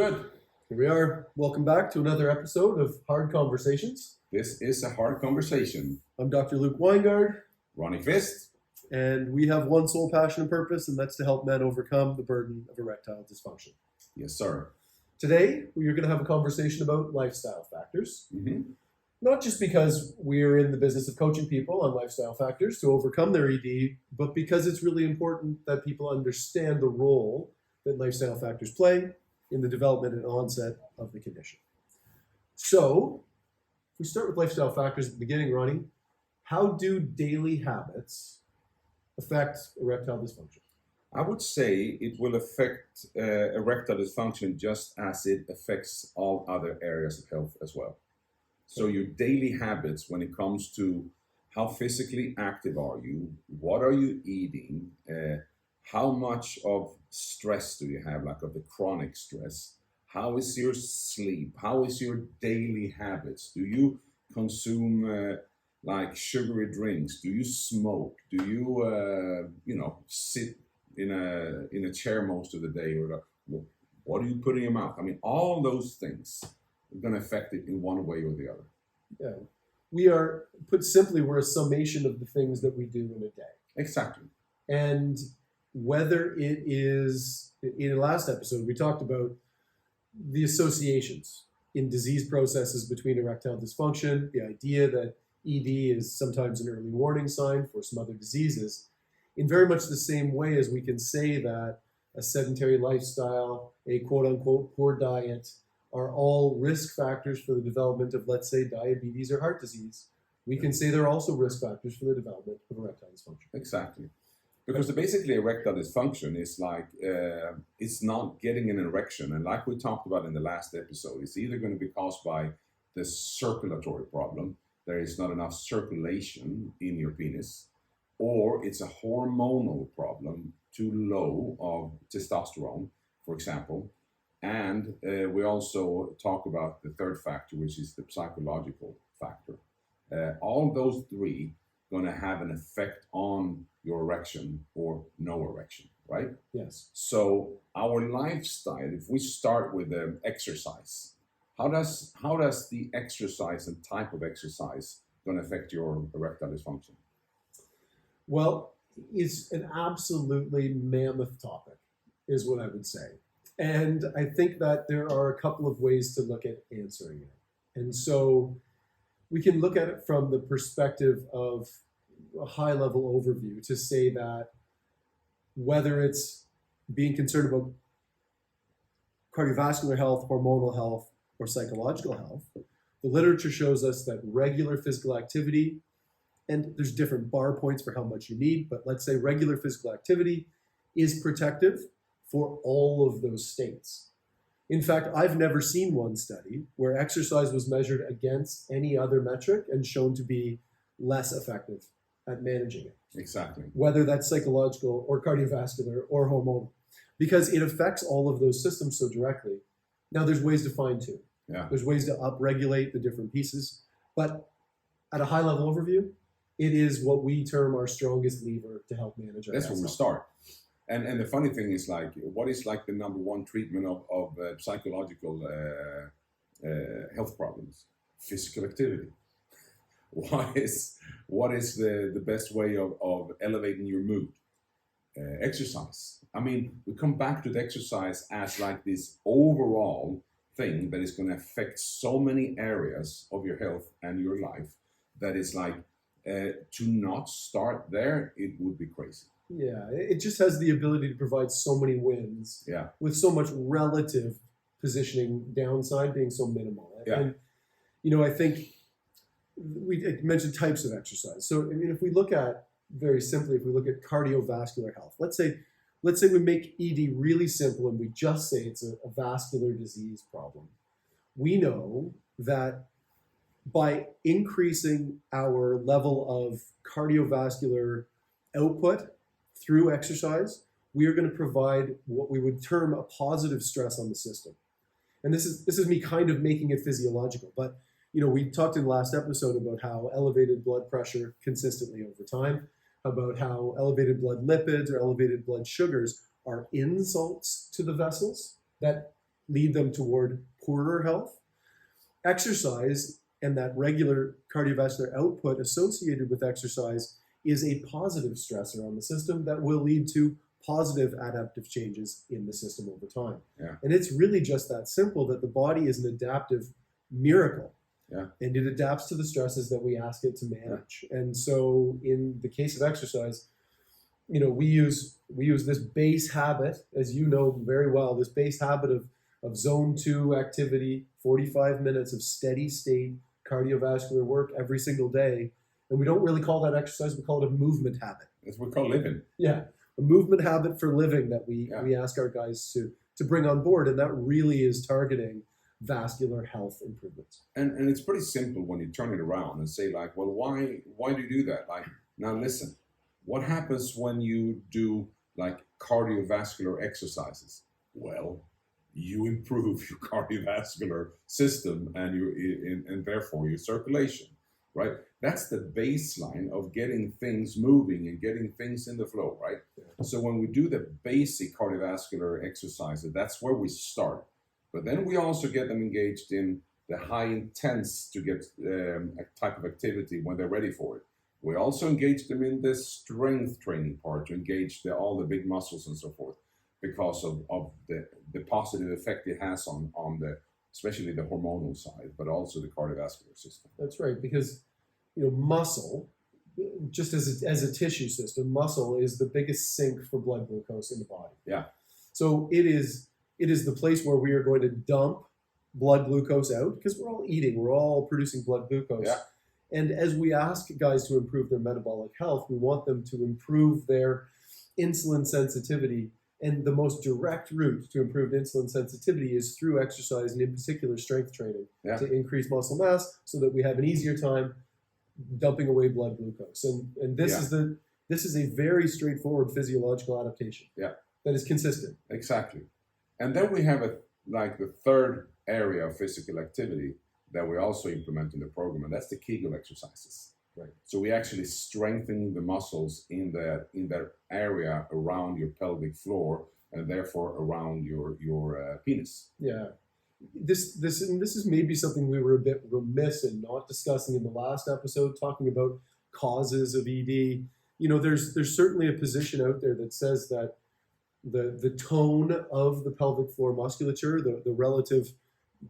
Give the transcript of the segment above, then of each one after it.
Good. Here we are. Welcome back to another episode of Hard Conversations. This is a hard conversation. I'm Dr. Luke Weingard, Ronnie Fist. and we have one sole passion and purpose, and that's to help men overcome the burden of erectile dysfunction. Yes, sir. Today, we're going to have a conversation about lifestyle factors. Mm-hmm. Not just because we're in the business of coaching people on lifestyle factors to overcome their ED, but because it's really important that people understand the role that lifestyle factors play in the development and onset of the condition. So, if we start with lifestyle factors at the beginning, Ronnie, how do daily habits affect erectile dysfunction? I would say it will affect erectile dysfunction just as it affects all other areas of health as well. So your daily habits when it comes to how physically active are you, what are you eating, how much of stress do you have, like of the chronic stress, how is your sleep, how is your daily habits, do you consume like sugary drinks, do you smoke, do you sit in a chair most of the day, or what do you put in your mouth? I mean, all those things are going to affect it in one way or the other. Yeah. We are, put simply, we're a summation of the things that we do in a day. Exactly. And whether it is, in the last episode, we talked about the associations in disease processes between erectile dysfunction, the idea that ED is sometimes an early warning sign for some other diseases, in very much the same way as we can say that a sedentary lifestyle, a quote-unquote poor diet, are all risk factors for the development of, let's say, diabetes or heart disease. We can say they're also risk factors for the development of erectile dysfunction. Exactly. Because basically erectile dysfunction is like, it's not getting an erection. And like we talked about in the last episode, it's either going to be caused by the circulatory problem, there is not enough circulation in your penis, or it's a hormonal problem, too low of testosterone, for example. And we also talk about the third factor, which is the psychological factor. All those three going to have an effect on your erection or no erection, right? Yes. So our lifestyle, if we start with exercise, how does the exercise and type of exercise going to affect your erectile dysfunction? Well, it's an absolutely mammoth topic, is what I would say. And I think that there are a couple of ways to look at answering it. And so we can look at it from the perspective of a high-level overview to say that whether it's being concerned about cardiovascular health, hormonal health, or psychological health, the literature shows us that regular physical activity, and there's different bar points for how much you need, but let's say regular physical activity is protective for all of those states. In fact, I've never seen one study where exercise was measured against any other metric and shown to be less effective at managing it. Exactly. Whether that's psychological or cardiovascular or hormonal, because it affects all of those systems so directly. Now, there's ways to fine tune. Yeah. There's ways to upregulate the different pieces, but at a high level overview, it is what we term our strongest lever to help manage our That's where we health. start. And the funny thing is, like, what is like the number one treatment of psychological health problems? Physical activity. What is the best way of elevating your mood? Exercise. I mean, we come back to the exercise as like this overall thing that is going to affect so many areas of your health and your life that is like, to not start there, it would be crazy. Yeah, it just has the ability to provide so many wins with so much relative positioning, downside being so minimal. Yeah. And, I think we mentioned types of exercise. So, I mean, if we look at, very simply, if we look at cardiovascular health, let's say we make ED really simple and we just say it's a vascular disease problem. We know that by increasing our level of cardiovascular output through exercise, we are going to provide what we would term a positive stress on the system. And this is me kind of making it physiological, but we talked in the last episode about how elevated blood pressure consistently over time, about how elevated blood lipids or elevated blood sugars are insults to the vessels that lead them toward poorer health. Exercise and that regular cardiovascular output associated with exercise is a positive stressor on the system that will lead to positive adaptive changes in the system over time. Yeah. And it's really just that simple, that the body is an adaptive miracle. Yeah. And it adapts to the stresses that we ask it to manage. Yeah. And so in the case of exercise, we use this base habit, as you know very well, this base habit of zone 2 activity, 45 minutes of steady state cardiovascular work every single day. And we don't really call that exercise, we call it a movement habit. It's what we call living. Yeah, a movement habit for living that we ask our guys to bring on board. And that really is targeting vascular health improvements. And it's pretty simple when you turn it around and say like, well, why do you do that? Like, now listen, what happens when you do like cardiovascular exercises? Well, you improve your cardiovascular system and therefore your circulation, right? That's the baseline of getting things moving and getting things in the flow, right? Yeah. So when we do the basic cardiovascular exercises, that's where we start. But then we also get them engaged in the high intense to get a type of activity when they're ready for it. We also engage them in the strength training part to engage all the big muscles and so forth, because of the positive effect it has on especially the hormonal side, but also the cardiovascular system. That's right, because muscle, just as a tissue system, muscle is the biggest sink for blood glucose in the body. Yeah. So it is the place where we are going to dump blood glucose out, because we're all eating, we're all producing blood glucose. Yeah. And as we ask guys to improve their metabolic health, we want them to improve their insulin sensitivity. And the most direct route to improved insulin sensitivity is through exercise, and in particular strength training, to increase muscle mass so that we have an easier time dumping away blood glucose. And this is a very straightforward physiological adaptation that is consistent. Exactly. And then we have the third area of physical activity that we also implement in the program, and that's the Kegel exercises. Right. So we actually strengthen the muscles in that area around your pelvic floor, and therefore around your penis. Yeah. This is maybe something we were a bit remiss in not discussing in the last episode, talking about causes of ED. There's certainly a position out there that says that the tone of the pelvic floor musculature, the relative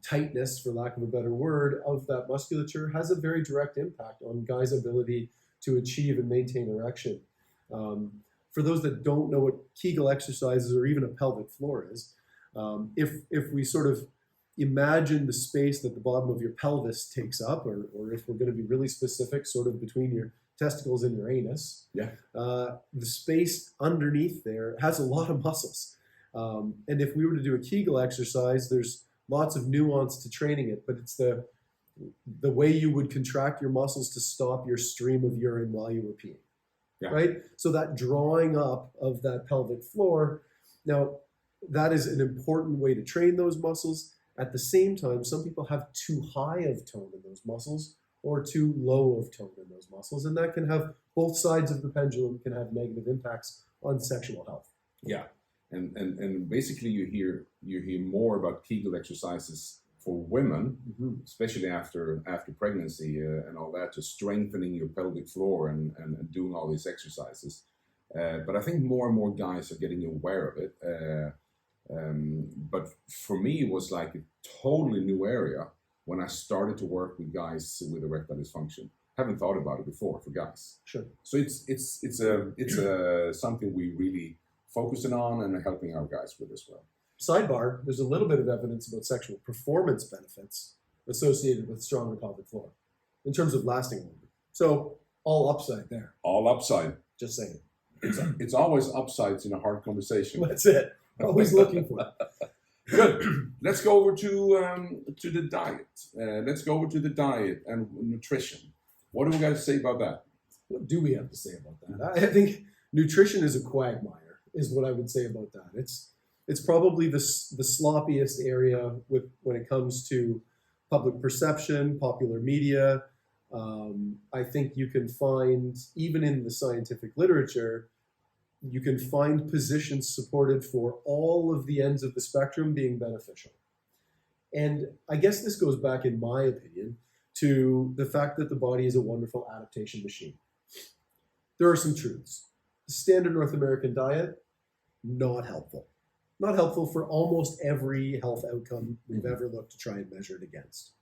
tightness, for lack of a better word, of that musculature has a very direct impact on guys' ability to achieve and maintain erection. For those that don't know what Kegel exercises or even a pelvic floor is, if we sort of imagine the space that the bottom of your pelvis takes up, or if we're going to be really specific, sort of between your testicles and your anus, the space underneath there has a lot of muscles. And if we were to do a Kegel exercise, there's lots of nuance to training it, but it's the way you would contract your muscles to stop your stream of urine while you were peeing, right? So that drawing up of that pelvic floor, now that is an important way to train those muscles. At the same time, some people have too high of tone in those muscles or too low of tone in those muscles, and that can have both sides of the pendulum can have negative impacts on sexual health. Yeah. And basically you hear more about Kegel exercises for women, especially after pregnancy and all that, to strengthening your pelvic floor and doing all these exercises. But I think more and more guys are getting aware of it. But for me, it was like a totally new area when I started to work with guys with erectile dysfunction. Haven't thought about it before for guys. Sure. So it's something we really focusing on and helping our guys with as well. Sidebar, there's a little bit of evidence about sexual performance benefits associated with stronger pelvic floor in terms of lasting longer. So all upside there. All upside. Just saying. It's always upsides in a hard conversation. That's it. Always looking for it. Good. Let's go over to the diet. Let's go over to the diet and nutrition. What do we got to say about that? What do we have to say about that? I think nutrition is a quagmire, is what I would say about that. It's probably the sloppiest area when it comes to public perception, popular media. I think you can find, even in the scientific literature, you can find positions supported for all of the ends of the spectrum being beneficial. And I guess this goes back, in my opinion, to the fact that the body is a wonderful adaptation machine. There are some truths. The standard North American diet, not helpful. Not helpful for almost every health outcome we've ever looked to try and measure it against.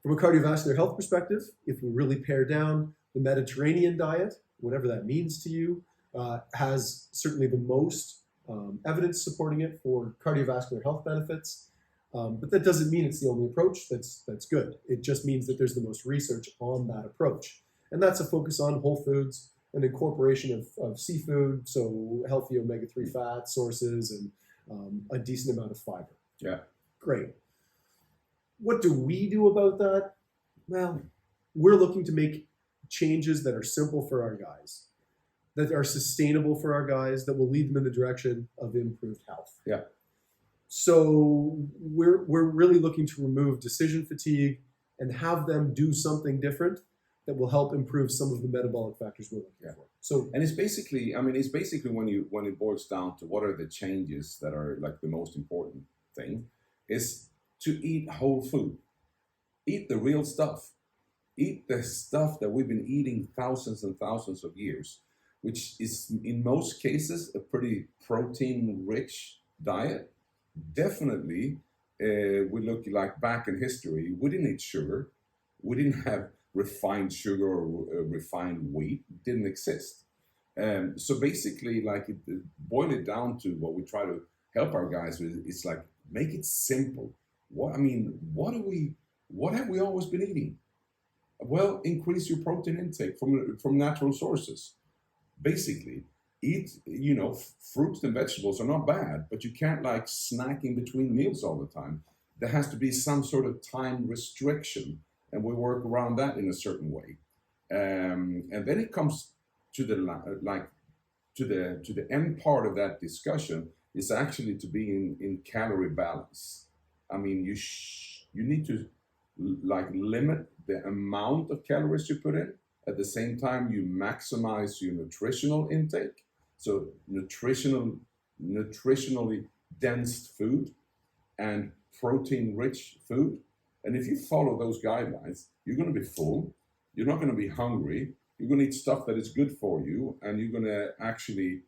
From a cardiovascular health perspective, if we really pare down, the Mediterranean diet, whatever that means to you, has certainly the most evidence supporting it for cardiovascular health benefits. But that doesn't mean it's the only approach that's good. It just means that there's the most research on that approach. And that's a focus on whole foods, an incorporation of seafood, so healthy omega-3 fat sources, and a decent amount of fiber. Yeah. Great. What do we do about that? Well, we're looking to make changes that are simple for our guys, that are sustainable for our guys, that will lead them in the direction of improved health. Yeah. So we're really looking to remove decision fatigue and have them do something different that will help improve some of the metabolic factors we're looking for. So, and it's basically when it boils down to what are the changes that are like the most important thing, is to eat whole food, eat the real stuff, eat the stuff that we've been eating thousands and thousands of years, which is in most cases a pretty protein-rich diet. Definitely, we look like back in history, we didn't eat sugar, we didn't have refined sugar or refined wheat, didn't exist. So basically, like boil it down to what we try to help our guys with, it's like make it simple. What have we always been eating? Well, increase your protein intake from natural sources. Basically, eat, fruits and vegetables are not bad, but you can't like snack in between meals all the time. There has to be some sort of time restriction, and we work around that in a certain way. And then it comes to the end part of that discussion is actually to be in calorie balance. I mean, you need to like limit the amount of calories you put in. At the same time, you maximize your nutritional intake. So nutritionally dense food and protein-rich food. And if you follow those guidelines, you're going to be full. You're not going to be hungry. You're going to eat stuff that is good for you, and you're going to actually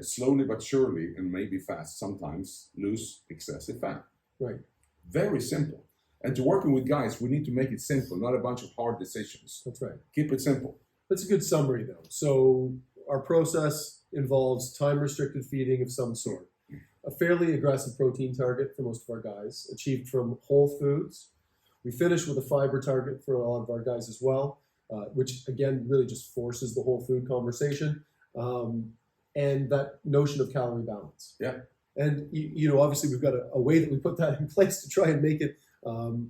slowly but surely, and maybe fast sometimes, lose excessive fat. Right. Very simple. And to working with guys, we need to make it simple, not a bunch of hard decisions. That's right. Keep it simple. That's a good summary, though. So our process involves time-restricted feeding of some sort, a fairly aggressive protein target for most of our guys, achieved from whole foods. We finish with a fiber target for a lot of our guys as well, which again really just forces the whole food conversation, and that notion of calorie balance. Yeah. And obviously we've got a way that we put that in place to try and make it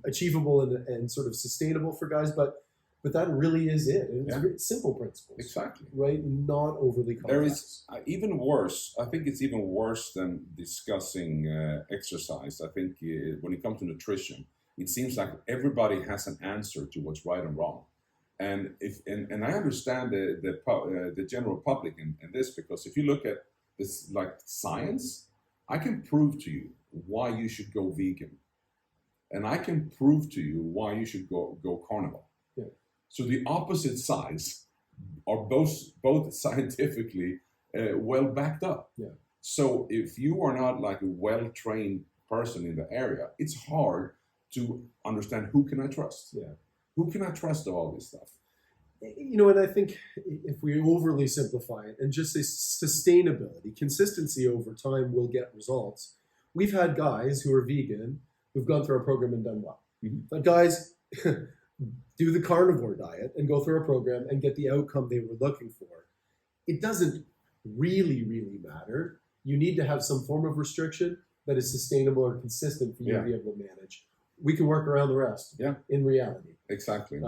achievable and sort of sustainable for guys, but that really is it. And it's simple principles. Exactly. Right? Not overly complex. There is even worse. I think it's even worse than discussing exercise. I think when it comes to nutrition, it seems like everybody has an answer to what's right and wrong. And I understand the general public in this, because if you look at this like science, I can prove to you why you should go vegan, and I can prove to you why you should go carnivore. Yeah. So the opposite sides are both scientifically well backed up. Yeah. So if you are not like a well-trained person in the area, it's hard to understand who can I trust. Yeah. Who can I trust of all this stuff? And I think if we overly simplify it and just say sustainability, consistency over time will get results. We've had guys who are vegan who've gone through our program and done well. Mm-hmm. But guys do the carnivore diet and go through our program and get the outcome they were looking for. It doesn't really, really matter. You need to have some form of restriction that is sustainable or consistent for you to be able to manage. We can work around the rest in reality. Exactly.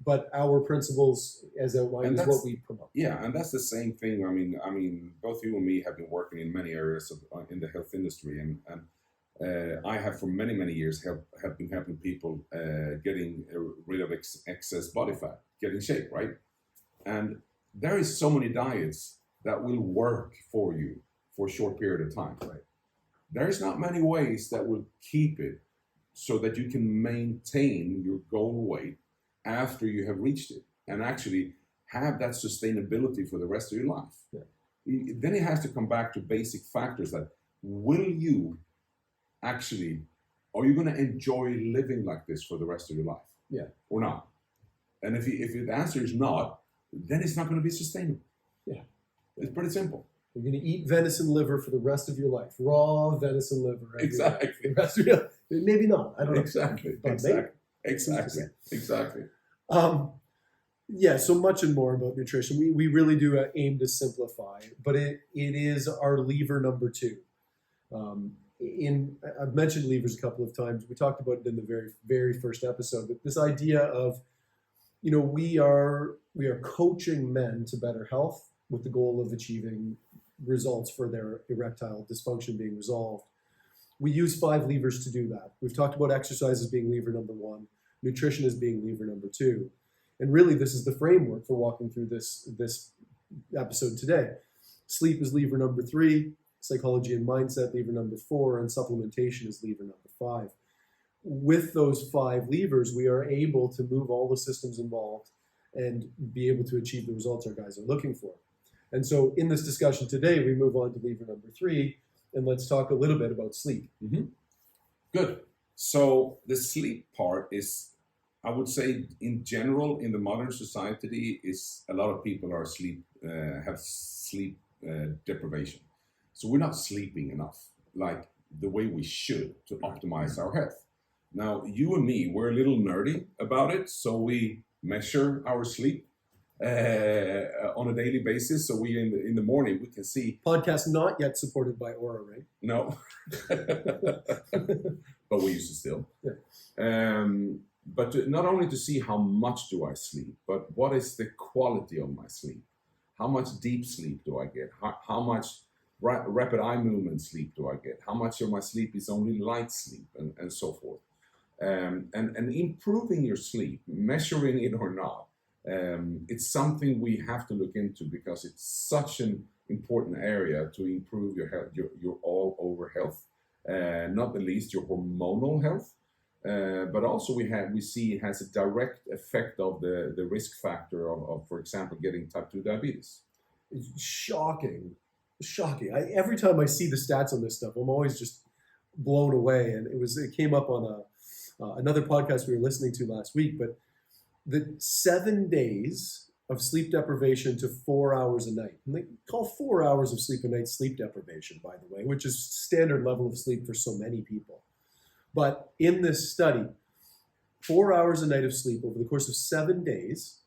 But our principles, as outlined, is what we promote. Yeah, and that's the same thing. I mean, both you and me have been working in many areas in the health industry, and I have for many, many years have been helping people getting rid of excess body fat, get in shape, right? And there is so many diets that will work for you for a short period of time, right? There's not many ways that will keep it so that you can maintain your goal weight after you have reached it and actually have that sustainability for the rest of your life. Yeah. Then it has to come back to basic factors that will you actually, are you going to enjoy living like this for the rest of your life? Yeah. Or not? And if the answer is not, then it's not going to be sustainable. Yeah. It's pretty simple. You're going to eat venison liver for the rest of your life. Raw venison liver. Exactly. For the rest of your life. Maybe not. I don't know. Exactly. But maybe. Exactly. Yeah, so much and more about nutrition. We really do aim to simplify, but it is our lever number 2. I've mentioned levers a couple of times. We talked about it in the very, very first episode, but this idea of, we are coaching men to better health with the goal of achieving results for their erectile dysfunction being resolved. We use 5 levers to do that. We've talked about exercise as being lever number 1, nutrition as being lever number 2. And really, this is the framework for walking through this episode today. Sleep is lever number 3, psychology and mindset, lever number 4, and supplementation is lever number 5. With those 5 levers, we are able to move all the systems involved and be able to achieve the results our guys are looking for. And so in this discussion today, we move on to lever number 3, and let's talk a little bit about sleep. Mm-hmm. Good. So the sleep part is, I would say, in general, in the modern society, is a lot of people are have sleep deprivation. So we're not sleeping enough, like the way we should, to optimize our health. Now, you and me, we're a little nerdy about it, so we measure our sleep on a daily basis. So we in the morning we can see. Podcast not yet supported by Aura, right? No, but we use it still. Yeah. But not only to see how much do I sleep, but what is the quality of my sleep? How much deep sleep do I get? How much rapid eye movement sleep do I get? How much of my sleep is only light sleep, and so forth. And improving your sleep, measuring it or not, it's something we have to look into because it's such an important area to improve your health, your all over health, not the least your hormonal health. But also we see it has a direct effect of the risk factor of, for example, getting type 2 diabetes. It's shocking. Every time I see the stats on this stuff, I'm always just blown away. And it came up on another podcast we were listening to last week, but the 7 days of sleep deprivation to 4 hours a night. And they call 4 hours of sleep a night sleep deprivation, by the way, which is standard level of sleep for so many people. But in this study, 4 hours a night of sleep over the course of 7 days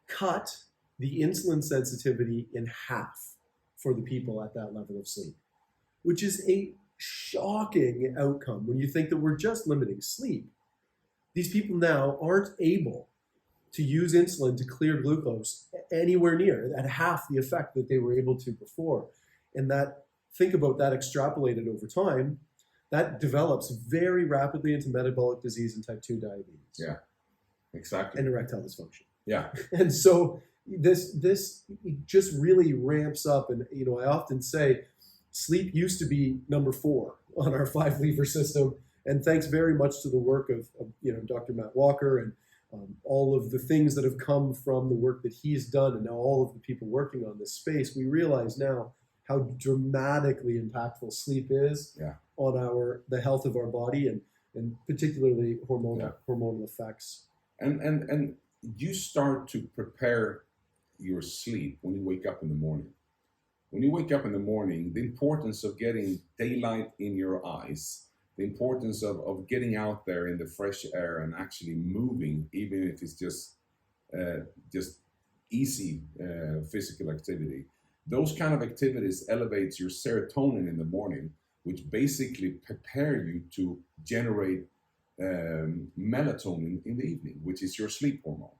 cut the insulin sensitivity in half for the people at that level of sleep, which is a shocking outcome when you think that we're just limiting sleep. These people now aren't able to use insulin to clear glucose anywhere near at half the effect that they were able to before. And that, think about that extrapolated over time, that develops very rapidly into metabolic disease and type 2 diabetes. Yeah, exactly. And erectile dysfunction. Yeah. And so this just really ramps up. And, I often say sleep used to be number 4 on our 5 lever system. And thanks very much to the work of Dr. Matt Walker and all of the things that have come from the work that he's done, and now all of the people working on this space, we realize now how dramatically impactful sleep is on the health of our body and particularly hormonal effects. And you start to prepare your sleep when you wake up in the morning. When you wake up in the morning, the importance of getting daylight in your eyes, the importance of getting out there in the fresh air and actually moving, even if it's just easy physical activity. Those kind of activities elevates your serotonin in the morning, which basically prepare you to generate melatonin in the evening, which is your sleep hormone.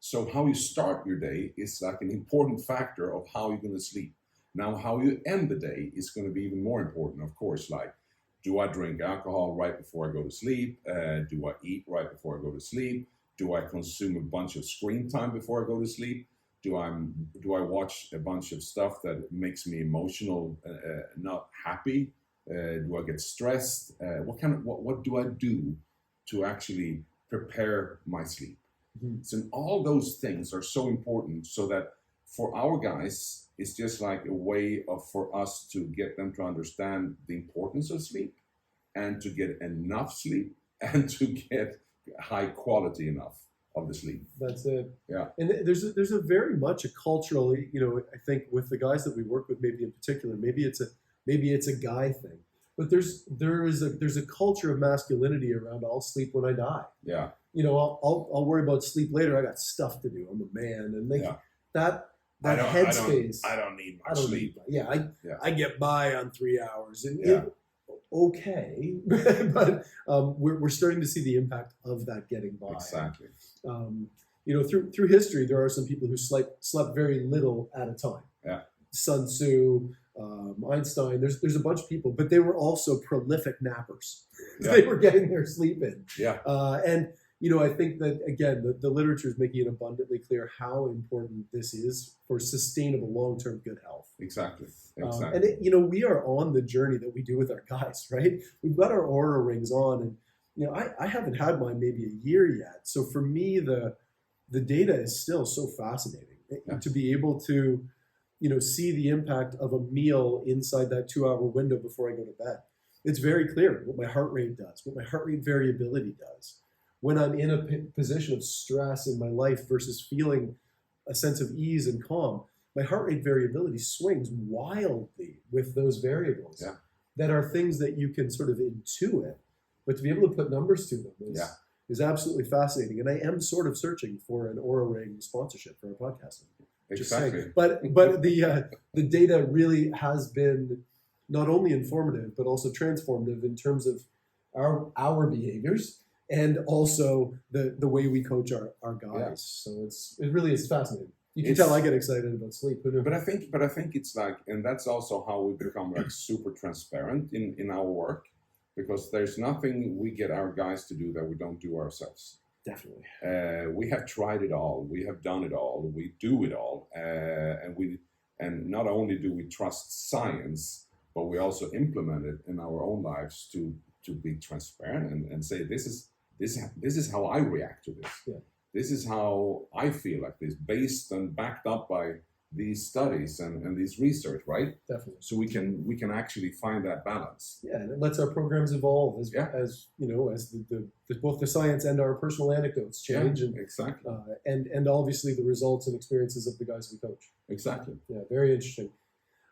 So how you start your day is like an important factor of how you're going to sleep. Now, how you end the day is going to be even more important, of course, like, do I drink alcohol right before I go to sleep? Do I eat right before I go to sleep? Do I consume a bunch of screen time before I go to sleep? Do I watch a bunch of stuff that makes me emotional, not happy? Do I get stressed? What do I do to actually prepare my sleep. Mhm. So all those things are so important, so that for our guys, it's just like a way for us to get them to understand the importance of sleep, and to get enough sleep, and to get high quality enough of the sleep. That's it. Yeah. And there's a very much a cultural, I think with the guys that we work with, maybe in particular, maybe it's a guy thing, but there's a culture of masculinity around I'll sleep when I die. Yeah. I'll worry about sleep later. I got stuff to do. I'm a man, and that headspace. I don't need I much don't sleep. I get by on 3 hours, and Yeah. okay, but we're starting to see the impact of that getting by. Exactly. Through history, there are some people who slept very little at a time. Yeah. Sun Tzu, Einstein. There's a bunch of people, but they were also prolific nappers. Yeah. They were getting their sleep in. Yeah. And I think that again, the literature is making it abundantly clear how important this is for sustainable long-term good health. Exactly. And we are on the journey that we do with our guys, right? We've got our Aura rings on, and I haven't had mine maybe a year yet. So for me, the data is still so fascinating. Yeah. To be able to see the impact of a meal inside that 2-hour window before I go to bed. It's very clear what my heart rate does, what my heart rate variability does. When I'm in a position of stress in my life versus feeling a sense of ease and calm, my heart rate variability swings wildly with those variables. Yeah. That are things that you can sort of intuit, but to be able to put numbers to them is absolutely fascinating. And I am sort of searching for an Aura Ring sponsorship for our podcast. Exactly. But the data really has been not only informative but also transformative in terms of our behaviors, and also the way we coach our guys. Yeah. So it really is fascinating. You can tell I get excited about sleep. But I think it's like, and that's also how we become like super transparent in our work, because there's nothing we get our guys to do that we don't do ourselves. Definitely. We have tried it all. We have done it all. We do it all. And not only do we trust science, but we also implement it in our own lives to be transparent and say, this is how I react to this. Yeah. This is how I feel like this, based and backed up by these studies and this research, right? Definitely. So we can actually find that balance. Yeah, and it lets our programs evolve as both the science and our personal anecdotes change. Yeah, exactly. And obviously the results and experiences of the guys we coach. Exactly. Yeah, very interesting.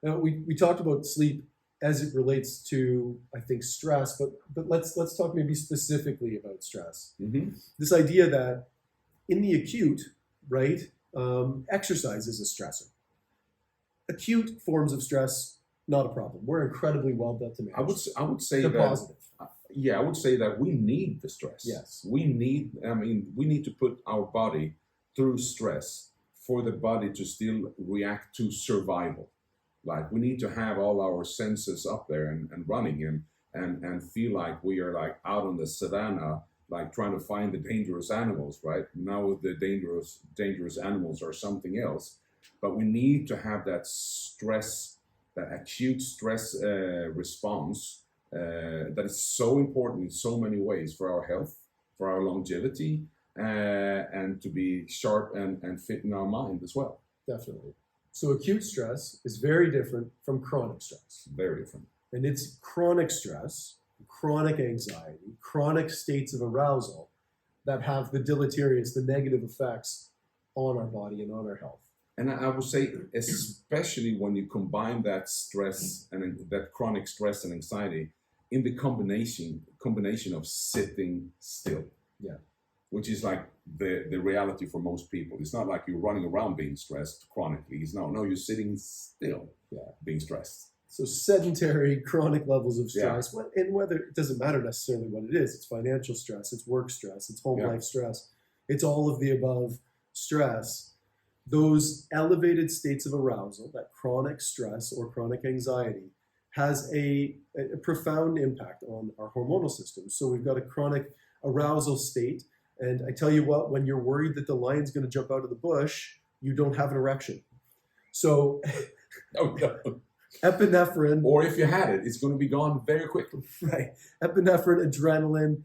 Now, we talked about sleep as it relates to, I think, stress, but let's talk maybe specifically about stress. Mm-hmm. This idea that in the acute, right, exercise is a stressor. Acute forms of stress, not a problem. We're incredibly well built to manage. I would say they're that positive. Yeah, I would say that we need the stress. Yes. We need to put our body through stress for the body to still react to survival. Like, we need to have all our senses up there and running and feel like we are like out on the savannah, like trying to find the dangerous animals, right? Now the dangerous animals are something else. But we need to have that stress, that acute stress response that is so important in so many ways for our health, for our longevity, and to be sharp and fit in our mind as well. Definitely. So acute stress is very different from chronic stress. Very different. And it's chronic stress, chronic anxiety, chronic states of arousal that have the deleterious, the negative effects on our body and on our health. And I would say, especially when you combine that stress and that chronic stress and anxiety in the combination of sitting still. Yeah. Which is like the reality for most people. It's not like you're running around being stressed chronically. It's no, you're sitting still, being stressed. So sedentary, chronic levels of stress, and whether it doesn't matter necessarily what it is. It's financial stress, it's work stress, it's home life stress. It's all of the above stress. Those elevated states of arousal, that chronic stress or chronic anxiety, has a profound impact on our hormonal system. So we've got a chronic arousal state. And I tell you what, when you're worried that the lion's going to jump out of the bush, you don't have an erection. So epinephrine. Or if you had it, it's going to be gone very quickly. Right. Epinephrine, adrenaline,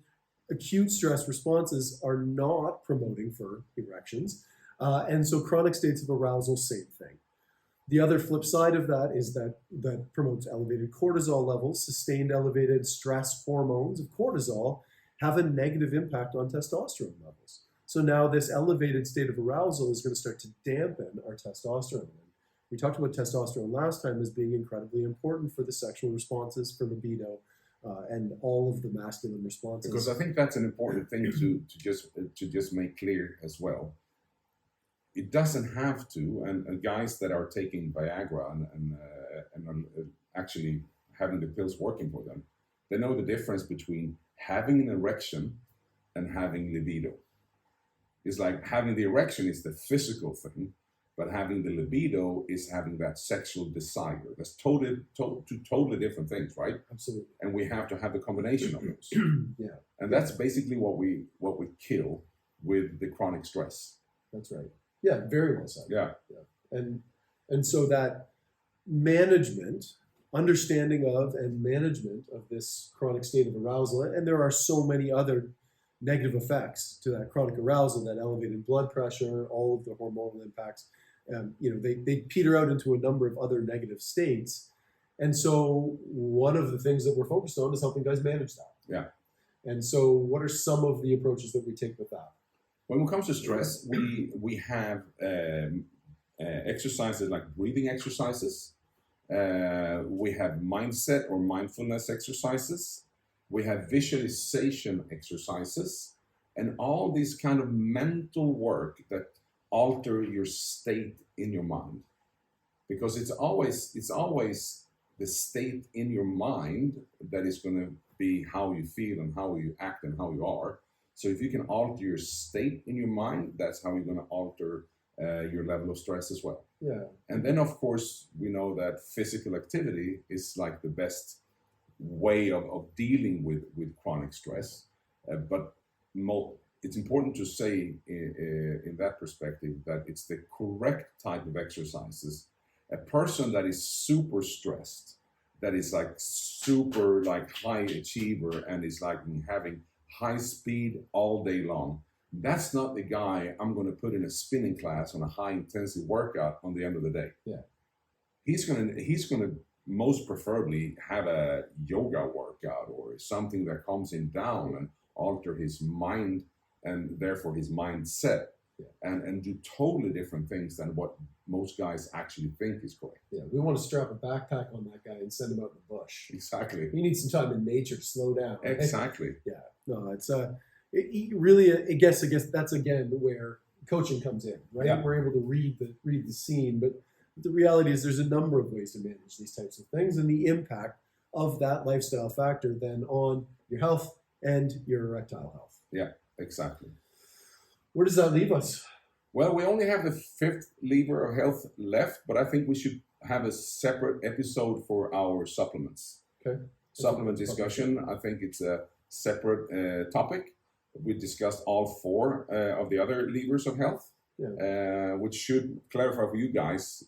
acute stress responses are not promoting for erections. And so chronic states of arousal, same thing. The other flip side of that is that promotes elevated cortisol levels. Sustained elevated stress hormones of cortisol have a negative impact on testosterone levels. So now this elevated state of arousal is going to start to dampen our testosterone. We talked about testosterone last time as being incredibly important for the sexual responses, for libido, and all of the masculine responses. Because I think that's an important thing to just make clear as well. It doesn't have to, and guys that are taking Viagra and are actually having the pills working for them, they know the difference between having an erection and having libido. It's like having the erection is the physical thing, but having the libido is having that sexual desire. That's two totally different things, right? Absolutely. And we have to have the combination of those. Yeah. And that's basically what we kill with the chronic stress. That's right. Yeah, very well said. Yeah. And so that management, understanding of and management of this chronic state of arousal, and there are so many other negative effects to that chronic arousal, that elevated blood pressure, all of the hormonal impacts, they peter out into a number of other negative states. And so one of the things that we're focused on is helping guys manage that. Yeah. And so what are some of the approaches that we take with that? When it comes to stress, we have exercises like breathing exercises. We have mindset or mindfulness exercises. We have visualization exercises, and all these kind of mental work that alter your state in your mind. Because it's always the state in your mind that is going to be how you feel and how you act and how you are. So if you can alter your state in your mind, that's how you're going to alter your level of stress as well. Yeah. And then, of course, we know that physical activity is like the best way of dealing with chronic stress. But it's important to say in that perspective that it's the correct type of exercises. A person that is super stressed, that is like super like high achiever and is like having high speed all day long, that's not the guy I'm going to put in a spinning class on a high intensity workout on the end of the day. Yeah. He's going to most preferably have a yoga workout or something that calms him down and alter his mind and therefore his mindset. Yeah. And do totally different things than what most guys actually think is correct. Yeah, we want to strap a backpack on that guy and send him out in the bush. Exactly. He needs some time in nature to slow down. Right? Exactly. Yeah. No, it's really. I guess that's again where coaching comes in, right? Yeah. We're able to read the scene, but the reality is there's a number of ways to manage these types of things, and the impact of that lifestyle factor then on your health and your erectile health. Yeah, exactly. Where does that leave us? Well, we only have the fifth lever of health left, but I think we should have a separate episode for our supplements. Okay. Supplement discussion. I think it's a separate topic. We discussed all four of the other levers of health, which should clarify for you guys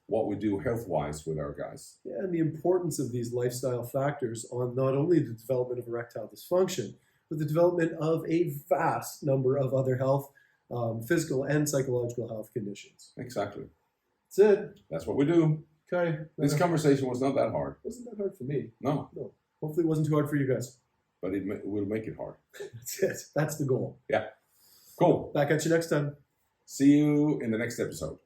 what we do health-wise with our guys. Yeah, and the importance of these lifestyle factors on not only the development of erectile dysfunction, but the development of a vast number of other health, physical and psychological health conditions. Exactly. That's it. That's what we do. Okay. This conversation was not that hard. Wasn't that hard for me? No. Hopefully it wasn't too hard for you guys. But it will make it hard. That's it. That's the goal. Yeah. Cool. Back at you next time. See you in the next episode.